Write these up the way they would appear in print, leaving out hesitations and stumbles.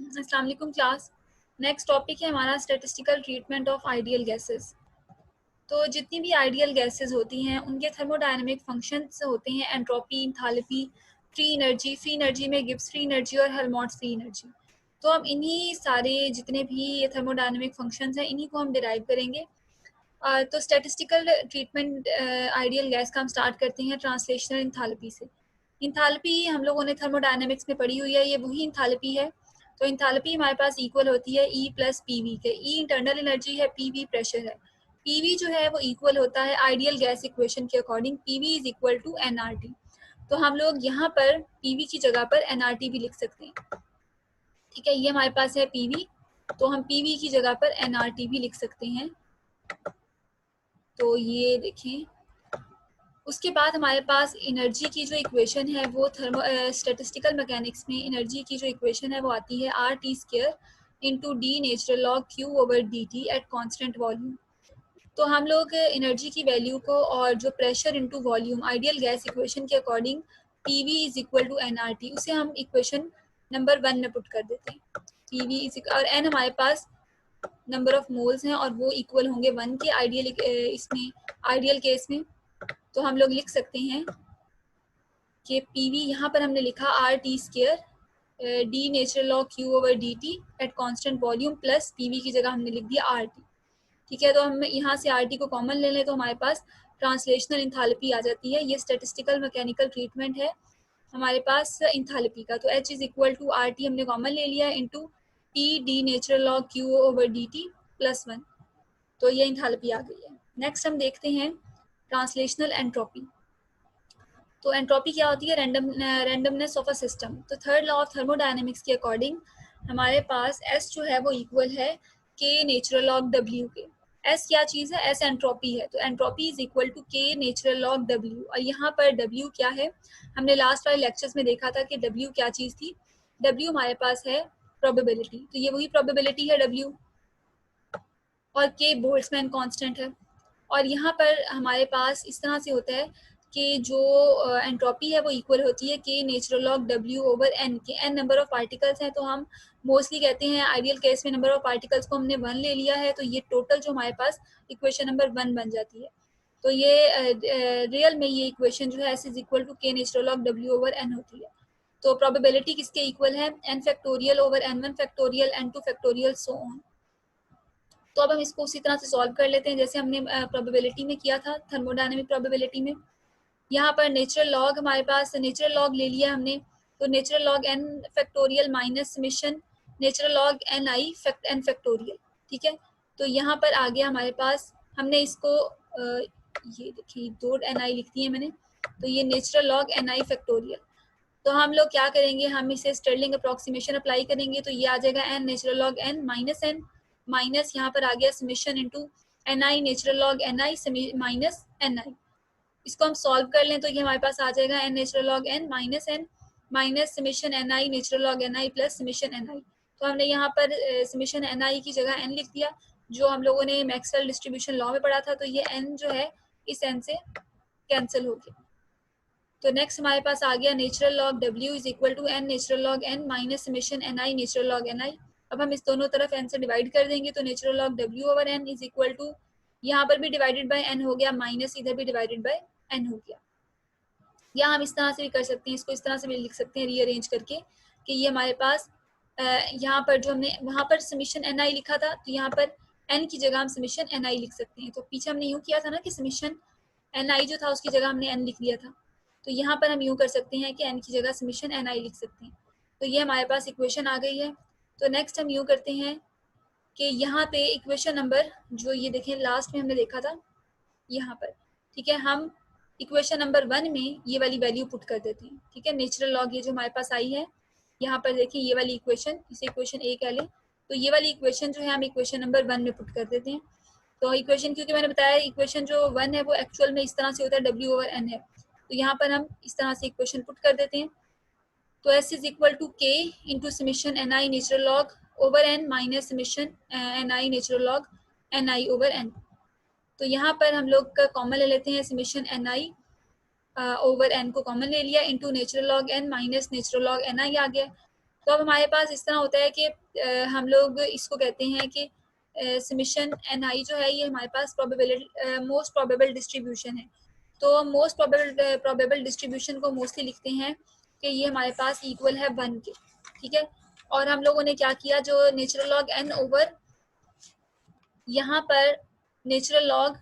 अस्सलाम वालेकुम class. Next topic है हमारा statistical treatment of ideal gases. तो जितनी भी आइडियल गैसेस होती हैं उनके थर्मोडायनेमिक फंक्शंस होते हैं एंट्रोपी, इंथैल्पी, फ्री एनर्जी में गिब्स फ्री एनर्जी और हेल्महोल्ट्ज फ्री एनर्जी। तो हम इन्हीं सारे जितने भी ये थर्मोडायनेमिक फंक्शंस हैं इन्हीं को हम डिराइव करेंगे। तो स्टैटिस्टिकल ट्रीटमेंट आइडियल गैस का हम स्टार्ट करते हैं ट्रांसलेशनल इंथैल्पी से। इंथैल्पी हम लोगों ने थर्मोडायनेमिक्स में पढ़ी हुई है, ये वही इंथैल्पी है। तो इंथैल्पी हमारे पास इक्वल होती है ई प्लस पी वी के। ई इंटरनल एनर्जी है, पी वी प्रेशर है। पी वी जो है वो इक्वल होता है आइडियल गैस इक्वेशन के according, P V is equal to N R T. तो हम लोग यहाँ पर पी वी की जगह पर एन आर टी भी लिख सकते हैं। ठीक है, ये हमारे पास है पी वी, तो हम पी वी की जगह पर एन आर टी भी लिख सकते हैं। तो ये देखें, उसके बाद हमारे पास एनर्जी की जो इक्वेशन है वो स्टैटिस्टिकल मैकेनिक्स में एनर्जी की जो इक्वेशन है वो आती है R T square into D natural log Q over D T at constant volume. तो हम लोग एनर्जी की वैल्यू को और जो pressure into volume ideal gas equation के according P V is equal to N R T, उसे हम इक्वेशन नंबर 1 में पुट कर देते हैं। पी वी इज और एन हमारे पास नंबर ऑफ मोल्स हैं और वो इक्वल होंगे 1 के आइडियल इसमें आइडियल केस में। तो हम लोग लिख सकते हैं कि पी वी यहाँ पर हमने लिखा R T square D natural log Q over D T at constant volume plus P we की जगह हमने लिख दिया आर टी। ठीक है, तो हम यहाँ से आर टी को कॉमन ले लें तो हमारे पास ट्रांसलेशनल इंथैल्पी आ जाती है। ये स्टैटिस्टिकल मैकेनिकल ट्रीटमेंट है हमारे पास इंथैल्पी का। तो H is equal to R T हमने कॉमन ले लिया into T D natural log Q over D T plus 1। तो ये इंथैल्पी आ गई है। नेक्स्ट हम देखते हैं ट्रांसलेशनल एंट्रोपी। तो एंट्रोपी क्या होती है? Randomness of a system. तो थर्ड लॉ ऑफ थर्मोडायनेमिक्स के अकॉर्डिंग हमारे पास एस जो है वो इक्वल है के नेचुरल लॉग डब्ल्यू के। एस क्या चीज़ है? एस एंट्रोपी है। तो entropy is equal to K natural log W. और यहाँ पर डब्ल्यू क्या है? हमने लास्ट वाले लेक्चर्स में देखा था कि डब्ल्यू क्या चीज़ थी। डब्ल्यू हमारे पास है प्रोबेबिलिटी, तो ये वही प्रोबेबिलिटी है डब्ल्यू। और के बोल्ट्जमैन कांस्टेंट है। और यहाँ पर हमारे पास इस तरह से होता है कि जो एंट्रोपी है वो इक्वल होती है K natural log W over N के। एन नंबर ऑफ पार्टिकल्स हैं तो हम मोस्टली कहते हैं आइडियल केस में नंबर ऑफ पार्टिकल्स को हमने 1 ले लिया है, तो ये टोटल जो हमारे पास इक्वेशन नंबर 1 बन जाती है। तो ये रियल में ये इक्वेशन जो है S is equal to K natural log W over N होती है। तो प्रोबेबिलिटी किसके इक्वल है? N factorial over N one factorial N two factorial so on. तो अब हम इसको उसी तरह से सॉल्व कर लेते हैं जैसे हमने प्रोबेबिलिटी में किया था, थर्मोडायनेमिक प्रोबेबिलिटी में। यहाँ पर नेचुरल लॉग हमारे पास नेचुरल लॉग ले लिया हमने, तो natural log N factorial minus summation natural log N I N factorial. ठीक है, तो यहाँ पर आ गया हमारे पास, हमने इसको ये देखिए 2 एन आई लिख दिए मैंने, तो ये natural log N I factorial. तो हम लोग क्या करेंगे, हम इसे स्टर्लिंग अप्रॉक्सीमेशन अप्लाई करेंगे, तो ये आ जाएगा N natural log N minus यहाँ पर आ गया summation into N I natural log N I minus N I. इसको हम सॉल्व कर लें तो ये हमारे पास आ जाएगा N natural log N minus summation N I natural log N I plus summation N I. तो हमने यहाँ पर समेशन एन आई की जगह एन लिख दिया, जो हम लोगों ने मैक्सवेल डिस्ट्रीब्यूशन लॉ में पढ़ा था। तो ये एन जो है इस एन से कैंसिल हो गया। तो नेक्स्ट हमारे पास आ गया natural log W is equal to N natural log N minus summation N I natural log N I. अब हम इस दोनों तरफ एन से डिवाइड कर देंगे तो natural log W over N is equal to, यहाँ पर भी डिवाइडेड बाय एन हो गया माइनस इधर भी डिवाइडेड बाय एन हो गया। या हम इस तरह से भी कर सकते हैं, इसको इस तरह से भी लिख सकते हैं रीअरेंज करके कि ये हमारे पास यहाँ पर जो हमने वहाँ पर समीशन एन आई लिखा था, तो यहाँ पर एन की जगह हम समीशन एन आई लिख सकते हैं। तो पीछे हमने यूँ किया था ना कि समीशन एन आई जो था उसकी जगह हमने एन लिख दिया था, तो यहाँ पर हम यूँ कर सकते हैं कि एन की जगह समीशन एन आई लिख सकते हैं। तो ये हमारे पास इक्वेशन आ गई है। तो नेक्स्ट हम यूँ करते हैं कि यहाँ पे इक्वेशन नंबर जो ये देखें लास्ट में हमने देखा था यहाँ पर, ठीक है, हम इक्वेशन नंबर 1 में ये वाली वैल्यू पुट कर देते हैं। ठीक है, नेचुरल लॉग ये जो हमारे पास आई है यहाँ पर देखिए ये वाली इक्वेशन, इसे इक्वेशन ए कह लें, तो ये वाली इक्वेशन जो है हम इक्वेशन नंबर 1 में पुट कर देते हैं। तो इक्वेशन क्योंकि मैंने बताया इक्वेशन जो 1 है वो एक्चुअल में इस तरह से होता है डब्ल्यू ओवर एन है, तो यहाँ पर हम इस तरह से इक्वेशन पुट कर देते हैं। तो S is equal to K into summation N I natural log over N minus summation N I natural log N I over N. तो यहाँ पर हम लोग का कॉमन ले लेते हैं summation N I over N को कॉमन ले लिया into natural log N minus natural log N I आ गया। तो अब हमारे पास इस तरह होता है कि हम लोग इसको कहते हैं कि समेशन एन आई जो है ये हमारे पास प्रोबेबिलिटी मोस्ट प्रोबेबल डिस्ट्रीब्यूशन है। तो मोस्ट प्रोबेबल डिस्ट्रीब्यूशन को मोस्टली लिखते हैं कि ये हमारे पास इक्वल है 1 के, ठीक है। और हम लोगों ने क्या किया, जो नेचुरल लॉग एन ओवर यहाँ पर नेचुरल लॉग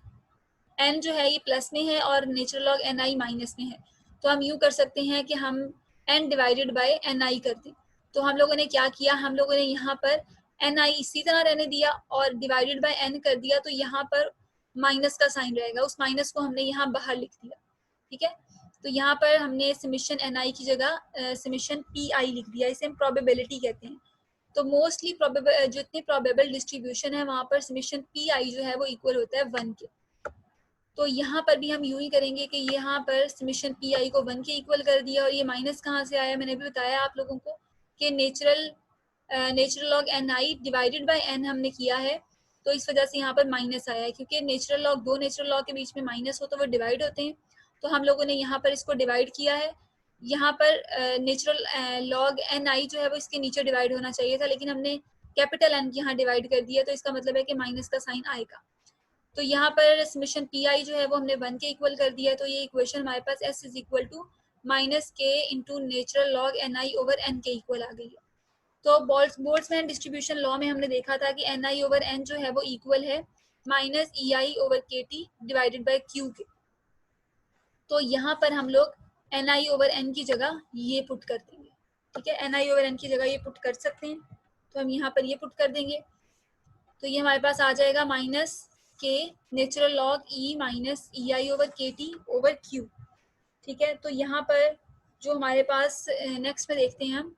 एन जो है ये प्लस में है और natural log N I minus में है, तो हम यूँ कर सकते हैं कि हम एन डिवाइडेड बाय एन आई कर दें। तो हम लोगों ने क्या किया, हम लोगों ने यहाँ पर एन आई इसी तरह रहने दिया और डिवाइडेड बाय एन कर दिया, तो यहाँ पर माइनस का साइन रहेगा, उस माइनस को हमने यहाँ बाहर लिख दिया, ठीक है। तो यहाँ पर हमने समेशन एन आई की जगह समेशन पी आई लिख दिया, इसे हम प्रोबेबिलिटी कहते हैं। तो मोस्टली प्रोबेबल जितनी प्रोबेबल डिस्ट्रीब्यूशन है वहाँ पर समेशन पी आई जो है वो इक्वल होता है 1 के। तो यहाँ पर भी हम यूं ही करेंगे कि यहाँ पर समेशन पी आई को 1 के इक्वल कर दिया, और ये माइनस कहाँ से आया, मैंने भी बताया आप लोगों को कि natural log N I divided by N हमने किया है, तो इस वजह से यहाँ पर माइनस आया है, क्योंकि नेचुरल लॉग दो नेचुरल लॉग के बीच में माइनस हो तो वो डिवाइड होते हैं। तो हम लोगों ने यहाँ पर इसको डिवाइड किया है, यहाँ पर नेचुरल लॉग एन आई जो है वो इसके नीचे डिवाइड होना चाहिए था, लेकिन हमने कैपिटल एन यहाँ डिवाइड कर दिया, तो इसका मतलब है कि माइनस का साइन आएगा। तो यहाँ पर समेशन पी आई जो है वो हमने 1 के इक्वल कर दिया है, तो ये इक्वेशन हमारे पास S is equal to minus K into natural log N I over N के इक्वल आ गई है। तो बोल्ट्जमैन डिस्ट्रीब्यूशन लॉ में हमने देखा था कि एन आई ओवर एन जो है वो इक्वल है माइनस ई आई ओवर के टी डिवाइडेड बाई क्यू के। तो यहाँ पर हम लोग एन आई ओवर एन की जगह ये पुट कर देंगे, ठीक है। एन आई ओवर एन की जगह ये पुट कर सकते हैं, तो हम यहाँ पर ये पुट कर देंगे, तो ये हमारे पास आ जाएगा माइनस के natural log E minus E I over के टी ओवर क्यू, ठीक है। तो यहाँ पर जो हमारे पास नेक्स्ट में देखते हैं हम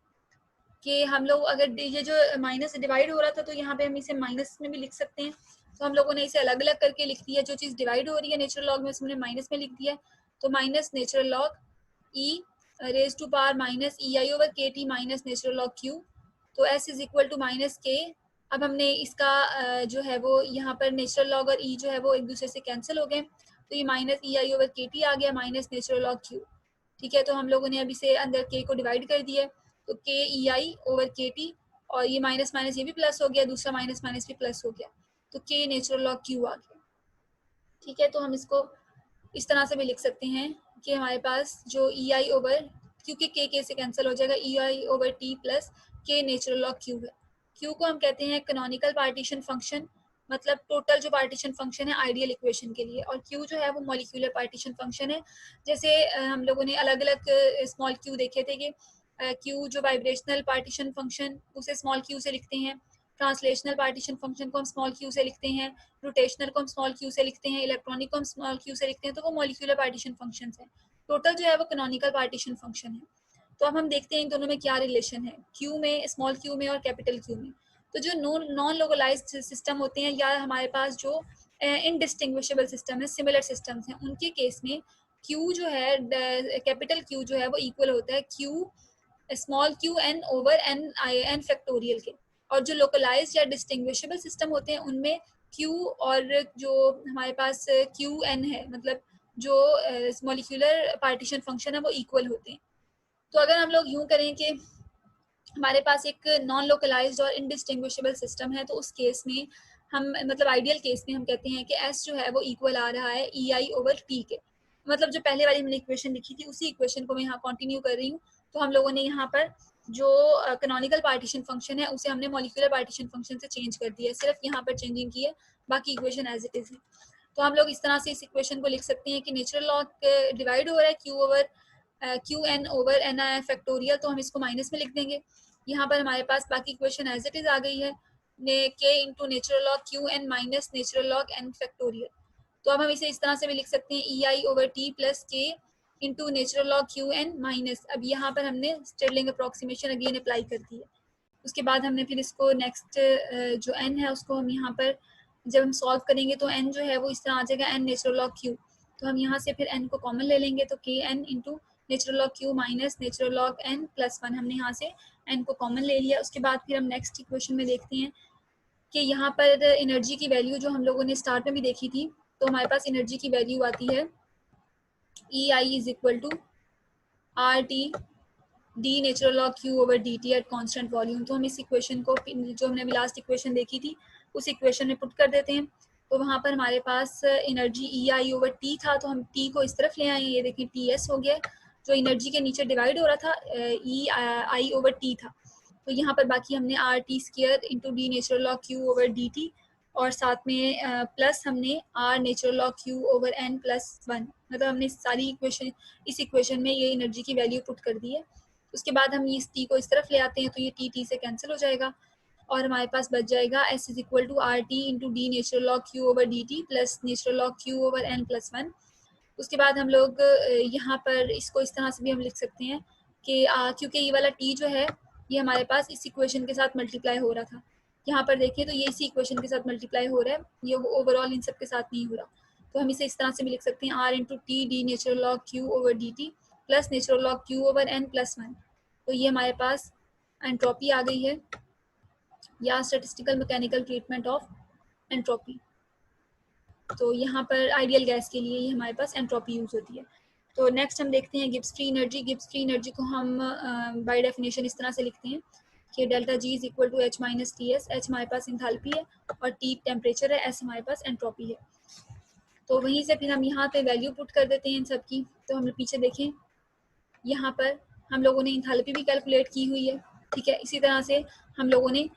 कि हम लोग अगर ये जो माइनस डिवाइड हो रहा था तो यहाँ पे हम इसे माइनस में भी लिख सकते हैं, तो हम लोगों ने इसे अलग अलग करके लिख दिया। जो चीज़ डिवाइड हो रही है नेचुरल लॉग में उसमें माइनस में लिख दिया, तो minus natural log E raise to power minus E I over के T minus natural log Q, तो S is equal to minus K. अब हमने इसका जो है वो यहाँ पर नेचुरल लॉग और ई जो है वो एक दूसरे से कैंसिल हो गए, तो ये माइनस ई आई ओवर के टी आ गया माइनस नेचुरल लॉग क्यू, ठीक है। तो हम लोगों ने अब इसे अंदर के को डिवाइड कर दिया, तो के ई आई ओवर के टी, और ये माइनस माइनस ये भी प्लस हो गया, दूसरा माइनस माइनस भी प्लस हो गया, तो के नेचुरल लॉग क्यू आ गया, ठीक है। तो हम इसको इस तरह से भी लिख सकते हैं कि हमारे पास जो ई आई ओवर, क्योंकि के से कैंसिल हो जाएगा, ई आई ओवर टी प्लस के नेचुरल लॉग क्यू है। क्यू को हम कहते हैं कैनोनिकल पार्टीशन फंक्शन, मतलब टोटल जो पार्टीशन फंक्शन है आइडियल इक्वेशन के लिए, और क्यू जो है वो मॉलिक्यूलर पार्टीशन फंक्शन है। जैसे हम लोगों ने अलग अलग स्मॉल क्यू देखे थे कि क्यू जो वाइब्रेशनल पार्टीशन फंक्शन उसे स्मॉल क्यू से लिखते हैं, ट्रांसलेशनल पार्टीशन फंक्शन को हम स्मॉल क्यू से लिखते हैं, रोटेशनल को हम स्मॉल क्यू से लिखते हैं, इलेक्ट्रॉनिक को हम स्मॉल क्यू से लिखते हैं, तो वो मॉलिक्यूलर पार्टीशन फंक्शंस हैं। टोटल जो है वो कैनोनिकल पार्टीशन फंक्शन है। तो अब हम देखते हैं इन दोनों में क्या रिलेशन है, क्यू में, स्मॉल क्यू में और कैपिटल क्यू में। तो जो नॉन लोकलाइज्ड सिस्टम होते हैं या हमारे पास जो इनडिस्टिंग्विशेबल सिस्टम है, सिमिलर सिस्टम्स हैं, उनके केस में क्यू जो है, कैपिटल क्यू जो है वो इक्वल होता है Q small Q N over N factorial के। और जो लोकलाइज्ड या डिस्टिंग्विशेबल सिस्टम होते हैं उनमें क्यू और जो हमारे पास क्यू एन है, मतलब जो मॉलिक्यूलर पार्टीशन फंक्शन है वो इक्वल होते हैं। तो अगर हम लोग यूं करें कि हमारे पास एक नॉन लोकलाइज्ड और इनडिस्टिंग्विशेबल सिस्टम है, तो उस केस में हम, मतलब आइडियल केस में हम कहते हैं कि एस जो है वो इक्वल आ रहा है ई आई ओवर टी के। मतलब जो पहले वाली हमने इक्वेशन लिखी थी उसी इक्वेशन को मैं यहाँ कंटिन्यू कर रही हूँ। तो हम लोगों ने यहाँ पर जो कैनोनिकल पार्टीशन फंक्शन है उसे हमने मॉलिक्यूलर पार्टीशन फंक्शन से चेंज कर दिया है, सिर्फ यहाँ पर चेंजिंग की है, बाकी इक्वेशन एज इट इज है। तो हम लोग इस तरह से इस इक्वेशन को लिख सकते हैं कि नेचुरल लॉग डिवाइड हो रहा है Q over Q N over N I factorial, तो हम इसको माइनस में लिख देंगे। यहाँ पर हमारे पास बाकी इक्वेशन एज इट इज आ गई है, K into natural log Q N minus natural log N factorial. तो अब हम इसे इस तरह से भी लिख सकते हैं E I over T plus K into natural log Q N minus, अब यहाँ पर हमने स्टेरलिंग अप्रॉक्सीमेशन अगेन अप्लाई कर दी है। उसके बाद हमने फिर इसको नेक्स्ट जो एन है उसको हम यहाँ पर जब हम सॉल्व करेंगे तो एन जो है वो इस तरह आ जाएगा एन नेचुरल लॉग क्यू, तो हम यहाँ से फिर एन को कॉमन ले लेंगे, तो K N into natural log Q minus natural log N plus one, हमने यहाँ से एन को कॉमन ले लिया। उसके बाद फिर हम नेक्स्ट इक्वेशन में देखते हैं कि यहाँ पर एनर्जी की वैल्यू जो हम लोगों ने स्टार्ट में भी देखी थी, तो हमारे पास एनर्जी की वैल्यू आती है E I is equal to R T D natural log Q over D T at constant volume. तो हम इस इक्वेशन को, जो हमने अभी लास्ट इक्वेशन देखी थी, उस इक्वेशन में पुट कर देते हैं। तो वहाँ पर हमारे पास energy E I over T था, तो हम टी को इस तरफ ले आए, ये देखें टी एस हो गया, जो एनर्जी के नीचे डिवाइड हो रहा था ई आई ओवर टी था। तो यहाँ पर बाकी हमने R T square into D natural log Q over D T, और साथ में प्लस हमने R natural log Q over N plus 1, मतलब हमने सारी इक्वेशन, इस इक्वेशन में ये एनर्जी की वैल्यू पुट कर दी है। उसके बाद हम इस टी को इस तरफ ले आते हैं, तो ये टी से कैंसिल हो जाएगा, और हमारे पास बच जाएगा S is equal to R T into D natural log Q over D T plus natural log Q over N plus 1। उसके बाद हम लोग यहाँ पर इसको इस तरह से भी हम लिख सकते हैं कि क्योंकि ये वाला टी जो है ये हमारे पास इस इक्वेशन के साथ मल्टीप्लाई हो रहा था, यहाँ पर देखिए तो ये इसी इक्वेशन के साथ मल्टीप्लाई हो रहा है, ये ओवरऑल इन सब के साथ नहीं हो रहा। तो हम इसे इस तरह से भी लिख सकते हैं R into T D natural log Q over D T plus natural log Q over N plus 1। तो ये हमारे पास एंट्रोपी आ गई है, या statistical mechanical treatment of entropy. तो यहाँ पर आइडियल गैस के लिए ये हमारे पास एंट्रोपी यूज होती है। तो नेक्स्ट हम देखते हैं Gibbs free energy. Gibbs free energy को हम बाय डेफिनेशन इस तरह से लिखते हैं कि delta G is equal to H minus T S. H हमारे पास इंथैल्पी है और टी टेम्परेचर है, एस हमारे पास एंट्रोपी है। तो वहीं से फिर हम यहाँ पे वैल्यू पुट कर देते हैं इन सब की। तो हम पीछे देखें, यहाँ पर हम लोगों ने इंथैल्पी भी कैलकुलेट की हुई है, ठीक है। इसी तरह से हम लोगों ने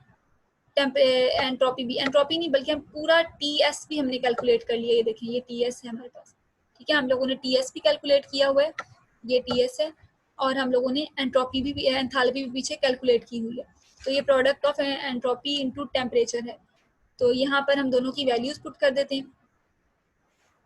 एंट्रोपी भी, एंट्रोपी नहीं बल्कि हम पूरा टी एस भी हमने कैलकुलेट कर लिया। ये देखें, ये टी एस है हमारे पास, ठीक है। हम लोगों ने टी एस भी कैलकुलेट किया हुआ है, ये टी एस है, और हम लोगों ने एंट्रोपी भी, एंथैल्पी भी पीछे कैलकुलेट की हुई है। तो ये product of entropy into temperature है। तो यहाँ पर हम दोनों की वैल्यूज पुट कर देते हैं।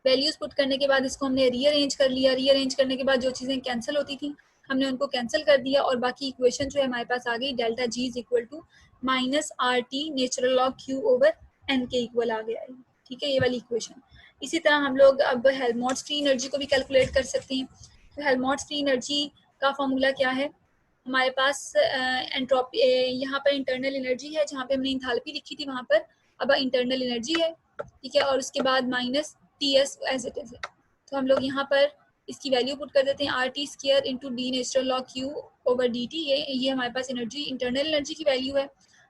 वैल्यूज पुट करने के बाद इसको हमने रीअरेंज कर लिया। रीअरेंज करने के बाद जो चीज़ें कैंसिल होती थी हमने उनको कैंसिल कर दिया, और बाकी इक्वेशन जो है हमारे पास आ गई, delta G is equal to minus R T natural log Q over N के इक्वल आ गया है, ठीक है, ये वाली इक्वेशन। इसी तरह हम लोग अब हेल्महोल्ट्ज़ फ्री एनर्जी को भी कैलकुलेट कर सकते हैं। तो हेल्महोल्ट्ज़ फ्री एनर्जी का फॉर्मूला क्या है, हमारे पास एंट्रोपी, यहाँ पर इंटरनल एनर्जी है, जहाँ पे हमने इंथैल्पी लिखी थी वहाँ पर अब इंटरनल एनर्जी है, ठीक है, और उसके बाद minus T S as it is है। तो हम लोग यहाँ पर इसकी वैल्यू पुट कर देते हैं, R T square into D natural log Q over D T. ये हमारे पास एनर्जी, इंटरनल एनर्जी की वैल्यू है,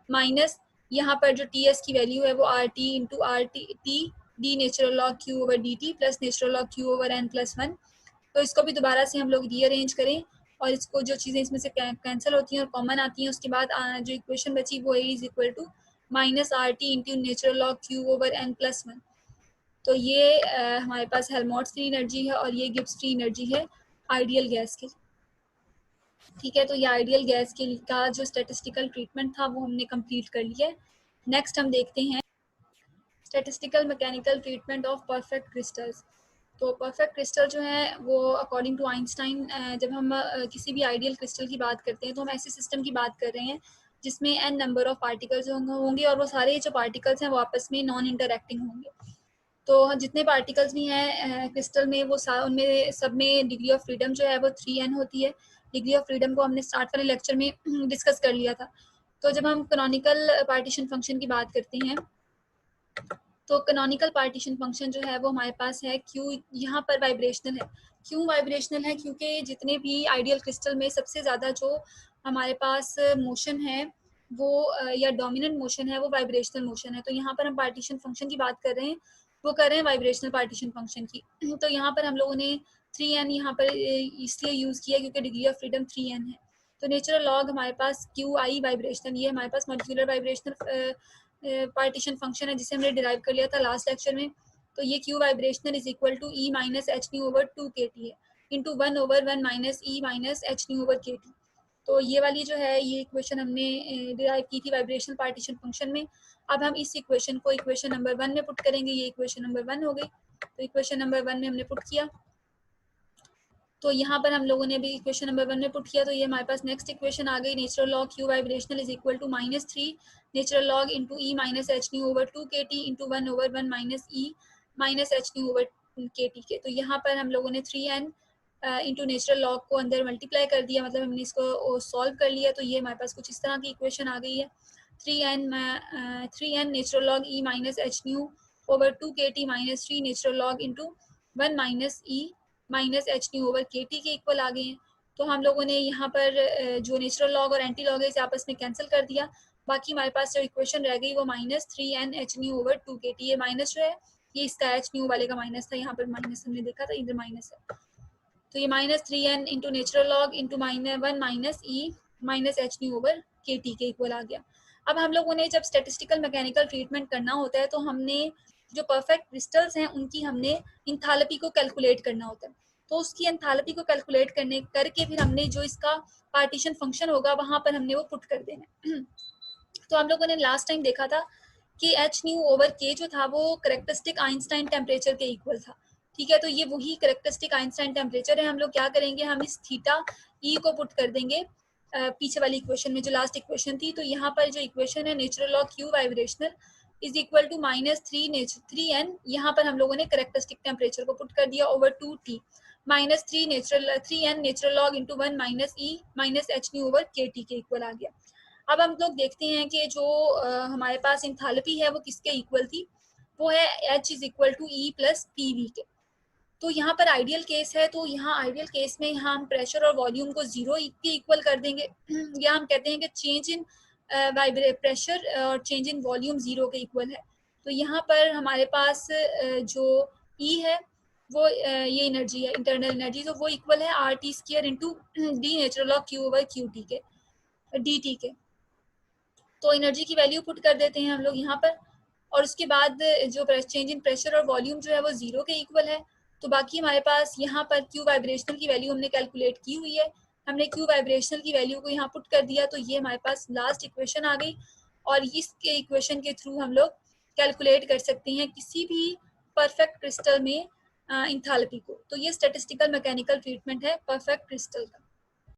माइनस यहाँ पर जो टी एस की वैल्यू है वो R T into R T D natural log Q over D T plus natural log Q over N plus 1। तो इसको भी दोबारा से हम लोग रीअरेंज करें, और इसको जो चीज़ें इसमें से कैंसिल होती हैं और कॉमन आती हैं, उसके बाद जो इक्वेशन बची वो is equal to minus R T into natural log Q over N plus 1। तो ये हमारे पास हेल्महोल्ट्ज़ फ्री एनर्जी है, और ये गिब्स फ्री एनर्जी है आइडियल गैस के, ठीक है। तो ये आइडियल गैस के का जो स्टैटिस्टिकल ट्रीटमेंट था वो हमने कंप्लीट कर लिया है। नेक्स्ट हम देखते हैं statistical mechanical treatment of perfect crystals. तो परफेक्ट क्रिस्टल जो है वो अकॉर्डिंग टू आइंस्टाइन, जब हम किसी भी आइडियल क्रिस्टल की बात करते हैं तो हम ऐसे सिस्टम की बात कर रहे हैं जिसमें एन नंबर ऑफ पार्टिकल्स होंगे, और वो सारे जो पार्टिकल्स हैं वो आपस में नॉन इंटरैक्टिंग होंगे। तो जितने पार्टिकल्स भी हैं क्रिस्टल में, वो उनमें सब में डिग्री ऑफ फ्रीडम जो है वो 3n होती है। डिग्री ऑफ फ्रीडम को हमने स्टार्ट वाले लेक्चर में डिस्कस कर लिया था। तो जब हम कैनोनिकल पार्टीशन फंक्शन की बात करते हैं, तो कैनोनिकल पार्टीशन फंक्शन जो है वो हमारे पास है क्यू, यहाँ पर वाइब्रेशनल है। क्यों वाइब्रेशनल है, क्योंकि जितने भी आइडियल क्रिस्टल में सबसे ज़्यादा जो हमारे पास मोशन है वो या डोमिनेंट मोशन है वो वाइब्रेशनल मोशन है। तो यहाँ पर हम पार्टीशन फंक्शन की बात कर रहे हैं, वो कर रहे हैं वाइब्रेशनल पार्टीशन फंक्शन की। तो यहाँ पर हम लोगों ने 3n यहाँ पर इसलिए यूज़ किया क्योंकि डिग्री ऑफ फ्रीडम 3n है। तो नेचुरल लॉग हमारे पास क्यू आई वाइब्रेशनल, ये हमारे पास मॉलिक्यूलर वाइब्रेशनल पार्टीशन फंक्शन है जिसे हमने डिराइव कर लिया था लास्ट लेक्चर में। तो ये Q vibrational is equal to e minus H nu over 2 के टी है, इंटू 1/1 माइनस ई माइनस एच न्यू ओवर के टी। तो ये वाली जो है ये इक्वेशन हमने डिराइव की थी वाइब्रेशनल पार्टीशन फंक्शन में। अब हम इस इक्वेशन को इक्वेशन नंबर 1 में पुट करेंगे। ये इक्वेशन नंबर 1 हो गई। तो इक्वेशन नंबर 1 में हमने पुट किया, तो यहाँ पर हम लोगों ने अभी इक्वेशन नंबर 1 में पुट किया, तो ये हमारे पास नेक्स्ट इक्वेशन आ गई, natural log Q vibrational is equal to -3 natural log into e minus H nu over 2 के टी इंटू 1/1 माइनस ई माइनस एच न्यू ओवर के टी के। तो यहाँ पर हम लोगों ने 3n इंटू नेचुरल लॉग को अंदर मल्टीप्लाई कर दिया, मतलब हमने इसको सॉल्व कर लिया। तो ये हमारे पास कुछ इस तरह की इक्वेशन आ गई है, 3n natural log E minus H nu over 2 के T minus 3 natural log into 1 minus ई माइनस एच न्यू ओवर के टी के इक्वल आ गए हैं। तो हम लोगों ने यहाँ पर जो नेचुरल लॉग और एंटी लॉग है इसे आपस में कैंसिल कर दिया। बाकी हमारे पास जो इक्वेशन रह गई वो -3n/h/2 kT। ये माइनस जो है ये इसका h/nu वाले का माइनस था, यहाँ पर माइनस हमने देखा था, इधर माइनस है। तो ये -3n into natural log into -1 minus ई माइनस h/nu/kT के इक्वल आ गया। अब हम लोगों ने जब स्टेटिस्टिकल मैकेनिकल ट्रीटमेंट करना होता है तो हमने जो परफेक्ट क्रिस्टल्स हैं उनकी हमने इंथैल्पी को कैलकुलेट करना होता है। तो उसकी एंथैल्पी को कैलकुलेट करके फिर हमने जो इसका पार्टीशन फंक्शन होगा वहां पर हमने वो पुट कर देना। तो हम लोगों ने लास्ट टाइम देखा था कि h/k जो था वो करेक्टरिस्टिक आइंस्टाइन टेम्परेचर के इक्वल था। ठीक है, तो ये वही करेक्टरिस्टिक आइंस्टाइन टेम्परेचर है। हम लोग क्या करेंगे, हम इस थीटा ई को पुट कर देंगे पीछे वाली इक्वेशन में जो लास्ट इक्वेशन थी। तो यहाँ पर जो इक्वेशन है natural log Q vibrational is equal to -3n, यहाँ पर हम लोगों ने करेक्टरिस्टिक टेम्परेचर को पुट कर दिया over 2t -3n natural log into 1 minus ई माइनस h/kT के इक्वल आ गया। अब हम लोग देखते हैं कि जो हमारे पास इंथैल्पी है वो किसके इक्वल थी, वो है H is equal to E plus P V के। तो यहाँ पर आइडियल केस है, तो यहाँ आइडियल केस में यहाँ हम प्रेशर और वॉल्यूम को 0 के इक्वल कर देंगे, या हम कहते हैं कि चेंज इन प्रेशर और चेंज इन वॉल्यूम 0 के इक्वल है। तो यहाँ पर हमारे पास जो E है वो ये एनर्जी है, इंटरनल एनर्जी, तो वो इक्वल है RT² into D natural of Q/QT के dt के। तो एनर्जी की वैल्यू पुट कर देते हैं हम लोग यहाँ पर, और उसके बाद जो चेंज इन प्रेशर और वॉल्यूम जो है वो 0 के इक्वल है। तो बाकी हमारे पास यहाँ पर क्यू वाइब्रेशनल की वैल्यू हमने कैलकुलेट की हुई है, हमने क्यू वाइब्रेशनल की वैल्यू को यहाँ पुट कर दिया, तो ये हमारे पास लास्ट इक्वेशन आ गई। और इसके इक्वेशन के थ्रू हम लोग कैलकुलेट कर सकते हैं किसी भी परफेक्ट क्रिस्टल में इंथैल्पी को। तो ये स्टैटिस्टिकल मैकेनिकल ट्रीटमेंट है परफेक्ट क्रिस्टल का।